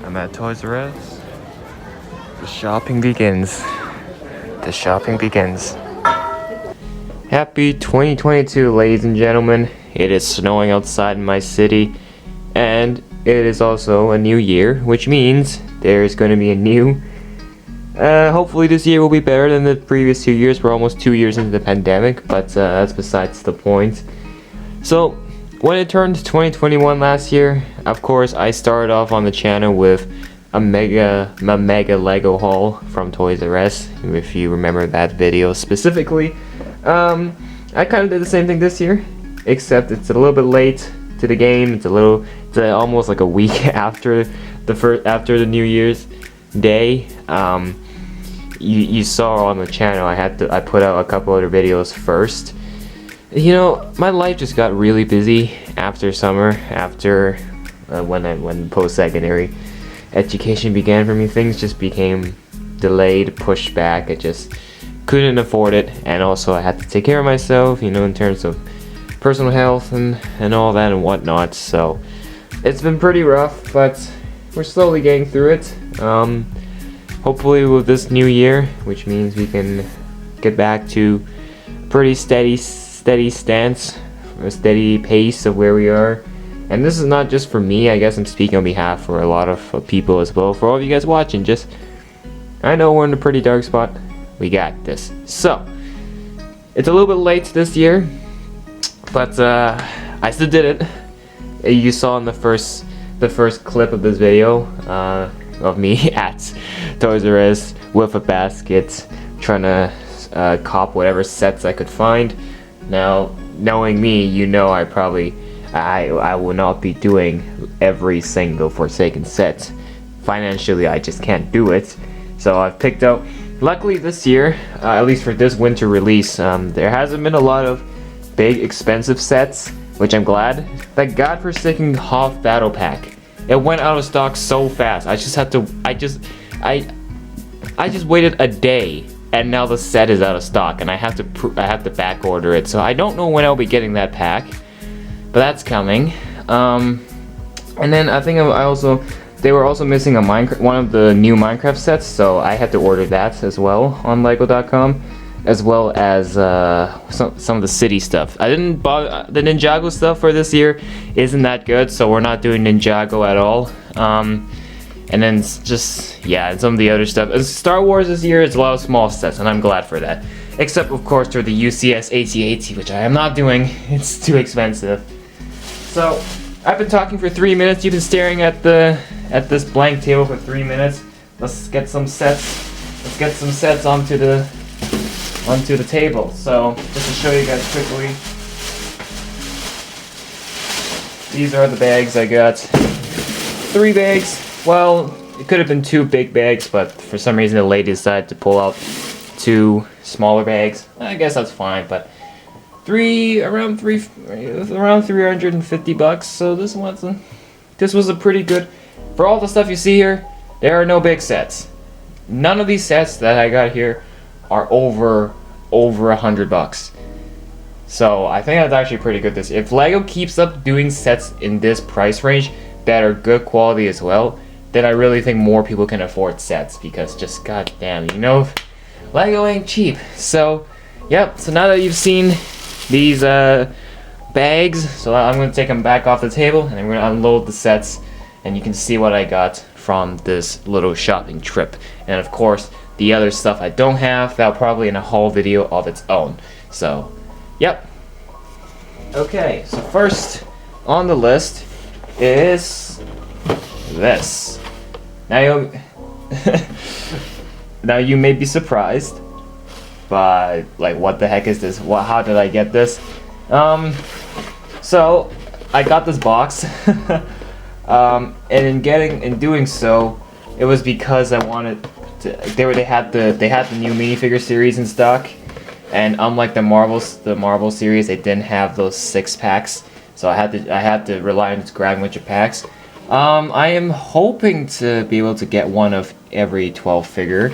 I'm at Toys R Us. The shopping begins. The shopping begins. Happy 2022, ladies and gentlemen. It is snowing outside in my city, and it is also a new year, which means there's going to be a new. Hopefully this year will be better than the previous 2 years. We're almost 2 years into the pandemic, but that's besides the point. So, when it turned 2021 last year, of course, I started off on the channel with a mega Lego haul from Toys R Us, if you remember that video specifically. I kind of did the same thing this year, except it's a little bit late to the game. It's almost like a week after the New Year's Day. You saw on the channel I put out a couple other videos first. You know, my life just got really busy after summer, after when post-secondary education began for me. Things just became delayed, pushed back. I just couldn't afford it, and also I had to take care of myself, you know, in terms of personal health and all that and whatnot. So it's been pretty rough, but we're slowly getting through it. Hopefully with this new year, which means we can get back to pretty steady stance, a steady pace of where we are. And this is not just for me, I guess I'm speaking on behalf for a lot of people as well. For all of you guys watching, I know we're in a pretty dark spot. We got this. So, it's a little bit late this year, but I still did it. You saw in the first clip of this video of me at Toys R Us with a basket, trying to cop whatever sets I could find. Now, knowing me, you know I will not be doing every single Forsaken set. Financially, I just can't do it. So I've picked out, luckily this year, at least for this winter release, there hasn't been a lot of big expensive sets, which I'm glad. That godforsaken Hoth Battle Pack, it went out of stock so fast. I just waited a day, and now the set is out of stock, and I have to back order it. So I don't know when I'll be getting that pack, but that's coming. And then I think they were also missing one of the new Minecraft sets, so I had to order that as well on Lego.com, as well as some of the city stuff. I didn't buy the Ninjago stuff for this year. Isn't that good? So we're not doing Ninjago at all. And then and some of the other stuff. Star Wars this year is a lot of small sets, and I'm glad for that. Except of course for the UCS AT-AT, which I am not doing. It's too expensive. So I've been talking for 3 minutes. You've been staring at this blank table for 3 minutes. Let's get some sets. Let's get some sets onto the table. So just to show you guys quickly, these are the bags I got. 3 bags. Well, it could have been 2 big bags, but for some reason the lady decided to pull out 2 smaller bags. I guess that's fine, but around 350 bucks. So this was a pretty good, for all the stuff you see here. There are no big sets. None of these sets that I got here are over 100 bucks. So I think that's actually pretty good this year. If Lego keeps up doing sets in this price range that are good quality as well, then I really think more people can afford sets, because just goddamn, you know, Lego ain't cheap. So, yep. So now that you've seen these bags, so I'm gonna take them back off the table, and I'm gonna unload the sets, and you can see what I got from this little shopping trip. And of course, the other stuff I don't have, that'll probably in a haul video of its own. So, yep. Okay. So first on the list is this. Now you may be surprised, but like, what the heck is this? How did I get this? So I got this box, and in doing so, it was because I wanted to. They had the new minifigure series in stock, and unlike the Marvel series, they didn't have those 6-packs. So I had to rely on just grabbing a bunch of packs. I am hoping to be able to get one of every 12 figure,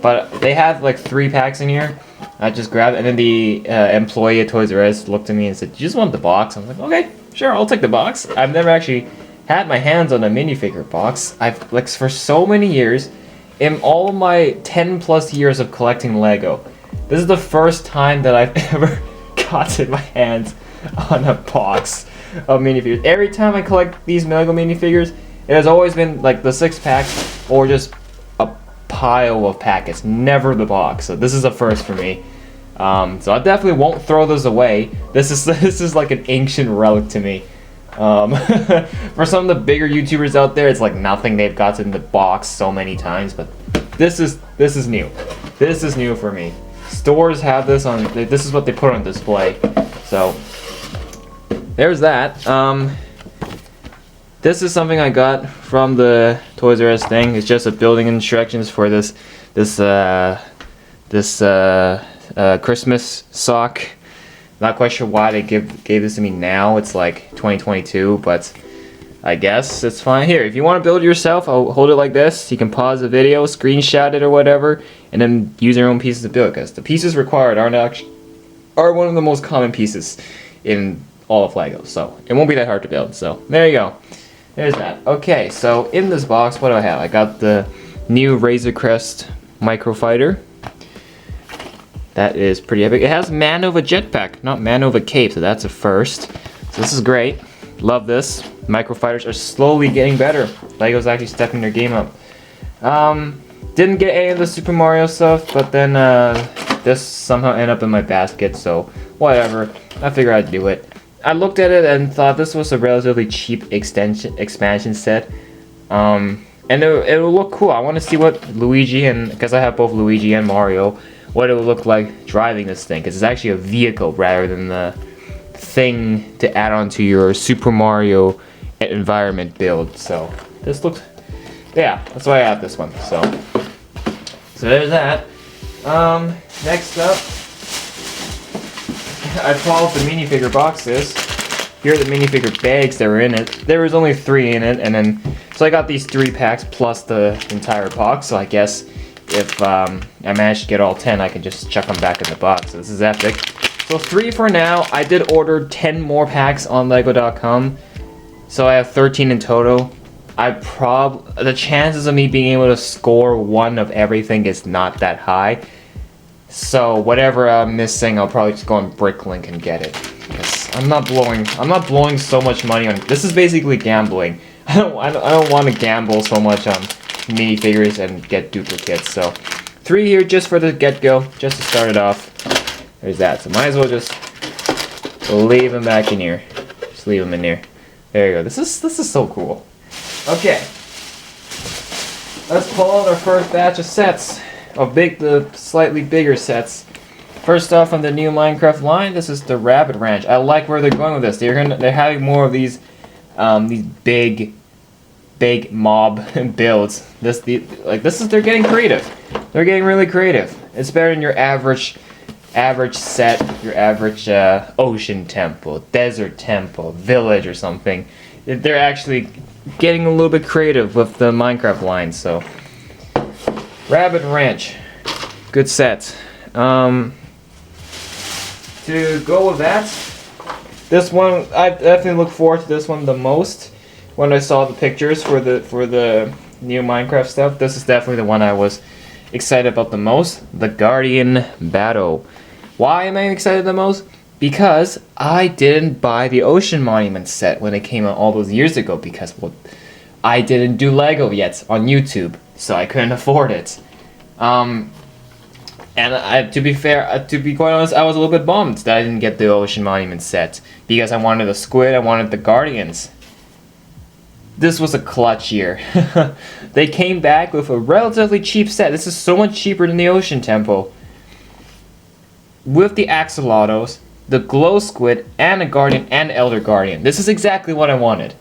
but they have like 3 packs in here. I just grabbed it, and then the employee at Toys R Us looked at me and said, "You just want the box?" I was like, "Okay, sure, I'll take the box." I've never actually had my hands on a minifigure box. I've like for so many years, in all my 10 plus years of collecting Lego, this is the first time that I've ever gotten my hands on a box of minifigures. Every time I collect these Lego minifigures, it has always been like the 6-pack or just a pile of packets, never the box. So this is a first for me. So I definitely won't throw this away. This is like an ancient relic to me. For some of the bigger YouTubers out there, it's like nothing. They've gotten in the box so many times, but this is new. This is new for me. Stores have this on. This is what they put on display. So there's that. This is something I got from the Toys R Us thing. It's just a building instructions for this Christmas sock. Not quite sure why they gave this to me now. It's like 2022, but I guess it's fine. Here, if you want to build it yourself, I'll hold it like this. You can pause the video, screenshot it or whatever, and then use your own pieces to build. Because the pieces required are one of the most common pieces in all of Lego. So it won't be that hard to build. So there you go. There's that. Okay, so in this box, what do I have? I got the new Razer Crest Microfighter. That is pretty epic. It has Manova jetpack, not Manova cape, so that's a first. So this is great. Love this. Microfighters are slowly getting better. Lego's actually stepping their game up. Didn't get any of the Super Mario stuff, but then this somehow ended up in my basket, so whatever. I figured I'd do it. I looked at it and thought this was a relatively cheap expansion set. And it'll look cool. I want to see what Luigi, and because I have both Luigi and Mario, what it would look like driving this thing, because it's actually a vehicle rather than the thing to add on to your Super Mario environment build. So this looks, yeah, that's why I have this one. So there's that. Next up, I followed the minifigure boxes. Here are the minifigure bags that were in it. There was only 3 in it, and then so I got these 3 packs plus the entire box. So I guess if I manage to get all 10, I can just chuck them back in the box. So this is epic. So 3 for now. I did order 10 more packs on Lego.com, so I have 13 in total. The chances of me being able to score 1 of everything is not that high. So whatever I'm missing, I'll probably just go on Bricklink and get it. Because I'm not blowing so much money on. This is basically gambling. I don't want to gamble so much on minifigures and get duplicates. So 3 here just for the get-go, just to start it off. There's that. So might as well just leave them back in here. Just leave them in here. There you go. This is so cool. Okay. Let's pull out our first batch of sets. The slightly bigger sets. First off, on the new Minecraft line, this is the Rabbit Ranch. I like where they're going with this. They're having more of these big mob builds. They're getting creative. They're getting really creative. It's better than your average set, your average ocean temple, desert temple, village or something. They're actually getting a little bit creative with the Minecraft line. So Rabbit Ranch, good set. To go with that, this one I definitely look forward to this one the most. When I saw the pictures for the new Minecraft stuff, this is definitely the one I was excited about the most. The Guardian Battle. Why am I excited the most? Because I didn't buy the Ocean Monument set when it came out all those years ago, because I didn't do Lego yet on YouTube, so I couldn't afford it. And to be quite honest, I was a little bit bummed that I didn't get the Ocean Monument set, because I wanted the squid, I wanted the Guardians. This was a clutch year. They came back with a relatively cheap set. This is so much cheaper than the Ocean Temple. With the axolotls, the glow squid, and a Guardian and Elder Guardian. This is exactly what I wanted.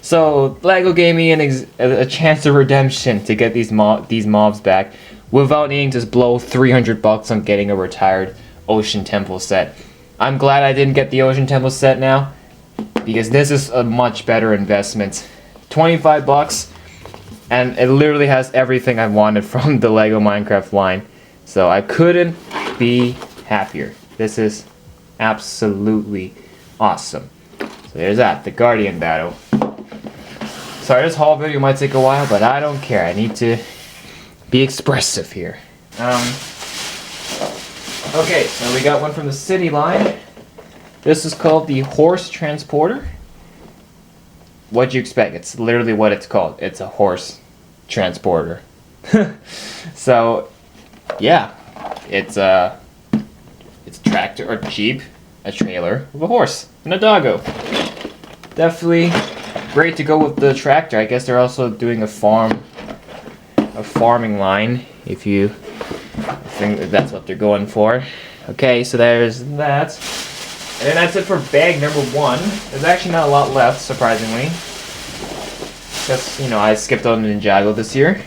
So Lego gave me a chance of redemption to get these mobs back without needing to blow $300 on getting a retired Ocean Temple set. I'm glad I didn't get the Ocean Temple set now, because this is a much better investment. $25, and it literally has everything I wanted from the Lego Minecraft line. So I couldn't be happier. This is absolutely awesome. So there's that, the Guardian Battle. sorry, this haul video might take a while, but I don't care. I need to be expressive here. Okay, so we got one from the City line. This is called the Horse Transporter. What'd you expect? It's literally what it's called. It's a horse transporter. So, yeah, it's a tractor or jeep, a trailer with a horse and a doggo. Definitely great to go with the tractor. I guess they're also doing a farming line, if you think that's what they're going for. Okay, so there's that. And then that's it for bag number 1. There's actually not a lot left, surprisingly. Because, you know, I skipped on Ninjago this year.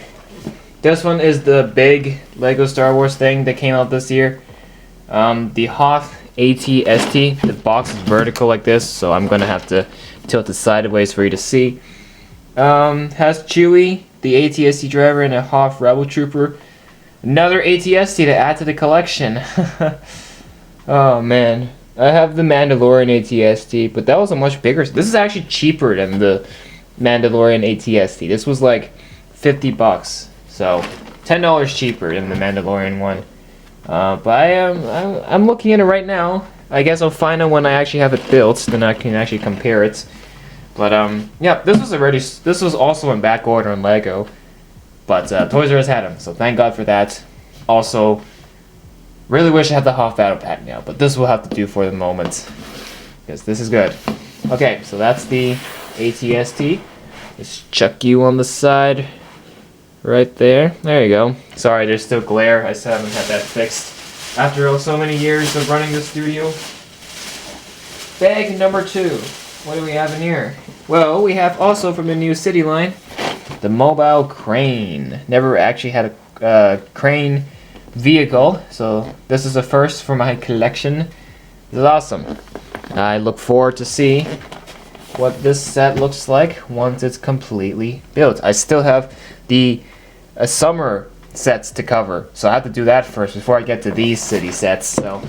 This one is the big Lego Star Wars thing that came out this year. The Hoth AT-ST. The box is vertical like this, so I'm going to have to tilt it sideways for you to see. Has Chewie, the AT-ST driver, and a Hoth Rebel Trooper. Another AT-ST to add to the collection. Oh man, I have the Mandalorian AT-ST, but that was a much bigger. This is actually cheaper than the Mandalorian AT-ST. This was like $50, so $10 cheaper than the Mandalorian one. But I'm looking at it right now. I guess I'll find out when I actually have it built, then I can actually compare it. But yeah, this was also in back order on Lego, but Toys R Us had them, so thank God for that. Also, really wish I had the Hoth Battle Pack now, but this will have to do for the moment, because this is good. Okay, so that's the AT-ST. Just chuck you on the side, right there. There you go. Sorry, there's still glare. I still haven't had that fixed after so many years of running the studio. Bag number 2. What do we have in here? Well, we have also from the new City line, the mobile crane. Never actually had a crane vehicle, so this is a first for my collection. This is awesome. I look forward to see what this set looks like once it's completely built. I still have the summer sets to cover, so I have to do that first before I get to these city sets. So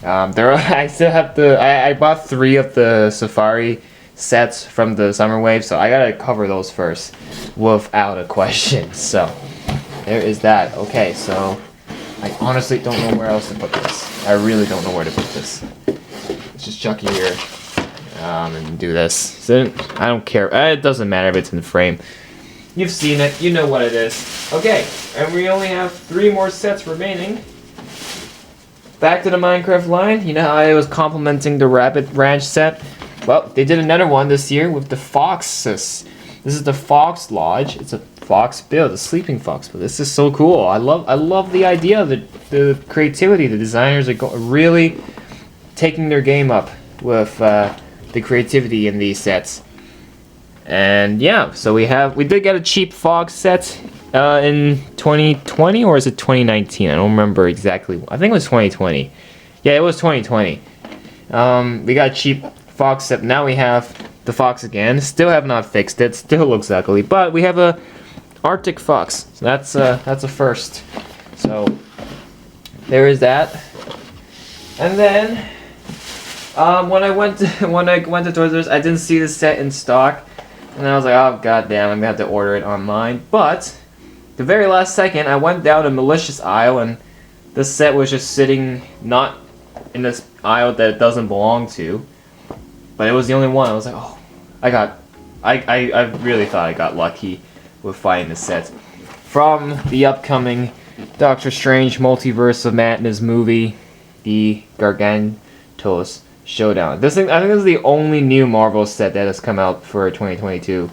I still have I bought 3 of the Safari sets from the summer wave, so I gotta cover those first without a question. So there is that. Okay, so I honestly don't know where else to put this. I really don't know where to put this. Let's just chuck it here and do this. So I don't care. It doesn't matter if it's in the frame. You've seen it. You know what it is. Okay, and we only have 3 more sets remaining. Back to the Minecraft line. You know how I was complimenting the Rabbit Ranch set? Well, they did another one this year with the foxes. This is the Fox Lodge. It's a fox build, a sleeping fox build. This is so cool. I love the idea, the creativity. The designers are really taking their game up with the creativity in these sets. And yeah, so we did get a cheap fox set in 2020, or is it 2019? I don't remember exactly. I think it was 2020. Yeah, it was 2020. We got a cheap fox set. Now we have the fox again. Still have not fixed it. Still looks ugly, but we have a Arctic fox. So that's a first. So there is that. And then when I went to Toys R Us, I didn't see the set in stock, and I was like, oh goddamn, I'm gonna have to order it online. But the very last second, I went down a malicious aisle, and the set was just sitting not in this aisle that it doesn't belong to. But it was the only one. I was like, oh, I really thought I got lucky with finding the set from the upcoming Doctor Strange Multiverse of Madness movie, the Gargantos Showdown. I think this is the only new Marvel set that has come out for 2022.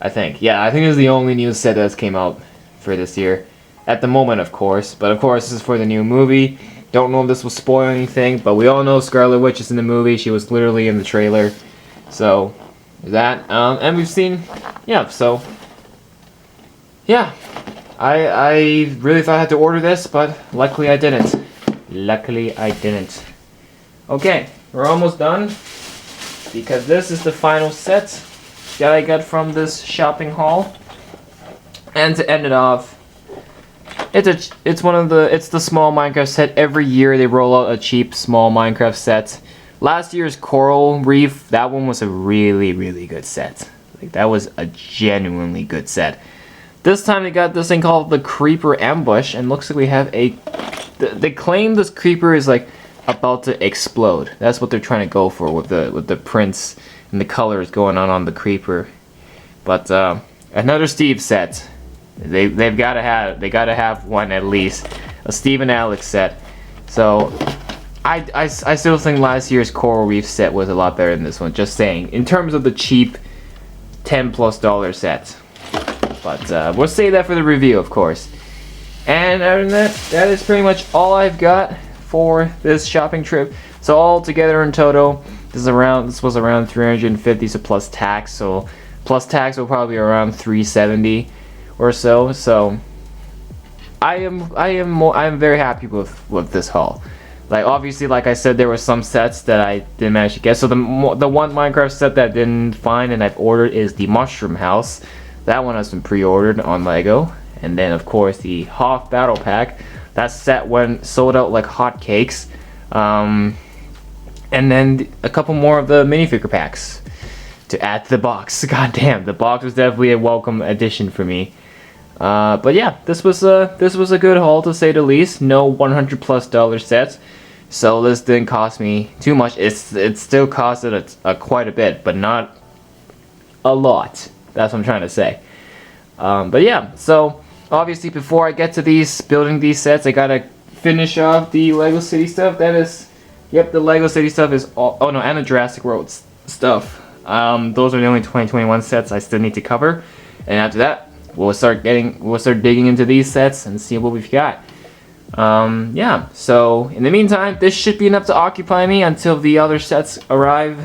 I think this is the only new set that has came out for this year. At the moment, of course. But of course, this is for the new movie. Don't know if this will spoil anything, but we all know Scarlet Witch is in the movie. She was literally in the trailer. So, that. And we've seen... Yeah, so... Yeah. I really thought I had to order this, but luckily I didn't. Luckily I didn't. Okay, we're almost done. Because this is the final set that I got from this shopping haul. And to end it off... It's the small Minecraft set. Every year they roll out a cheap small Minecraft set. Last year's Coral Reef, that one was a really, really good set. Like, that was a genuinely good set. This time they got this thing called the Creeper Ambush, and looks like we have a... They claim this creeper is like about to explode. That's what they're trying to go for with the prints and the colors going on the creeper. But another Steve set. They gotta have one at least. A Steve and Alex set. So I still think last year's Coral Reef set was a lot better than this one. Just saying, in terms of the cheap $10+ sets. But we'll save that for the review, of course. And other than that, that is pretty much all I've got for this shopping trip. So all together in total, this was around 350, so plus tax. So plus tax will probably be around 370 or so. So I am very happy with this haul. Like, obviously, like I said, there were some sets that I didn't manage to get. So the one Minecraft set that I didn't find and I've ordered is the Mushroom House. That one has been pre-ordered on Lego. And then, of course, the Hoth Battle Pack. That set went sold out like hotcakes. And then a couple more of the minifigure packs to add to the box. God damn, the box was definitely a welcome addition for me. But yeah, this was a good haul, to say the least. No $100+ sets, so this didn't cost me too much. It still costed quite a bit, but not a lot. That's what I'm trying to say. But yeah, so obviously before I get to building these sets, I gotta finish off the Lego City stuff. That is, yep, the Lego City stuff is all, oh no, and the Jurassic World stuff. Those are the only 2021 sets I still need to cover, and after that, we'll start digging into these sets and see what we've got. Yeah, so in the meantime, this should be enough to occupy me until the other sets arrive.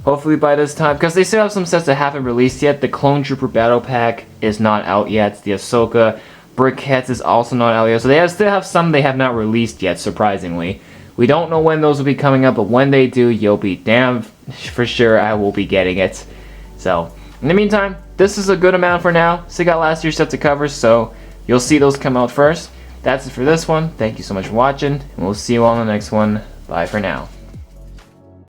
Hopefully by this time, because they still have some sets that haven't released yet. The Clone Trooper Battle Pack is not out yet. The Ahsoka Brickheads is also not out yet. So they still have some they have not released yet, surprisingly. We don't know when those will be coming up, but when they do, you'll be damn for sure I will be getting it. So, in the meantime, this is a good amount for now. Still got last year's set to cover, so you'll see those come out first. That's it for this one. Thank you so much for watching, and we'll see you all in the next one. Bye for now.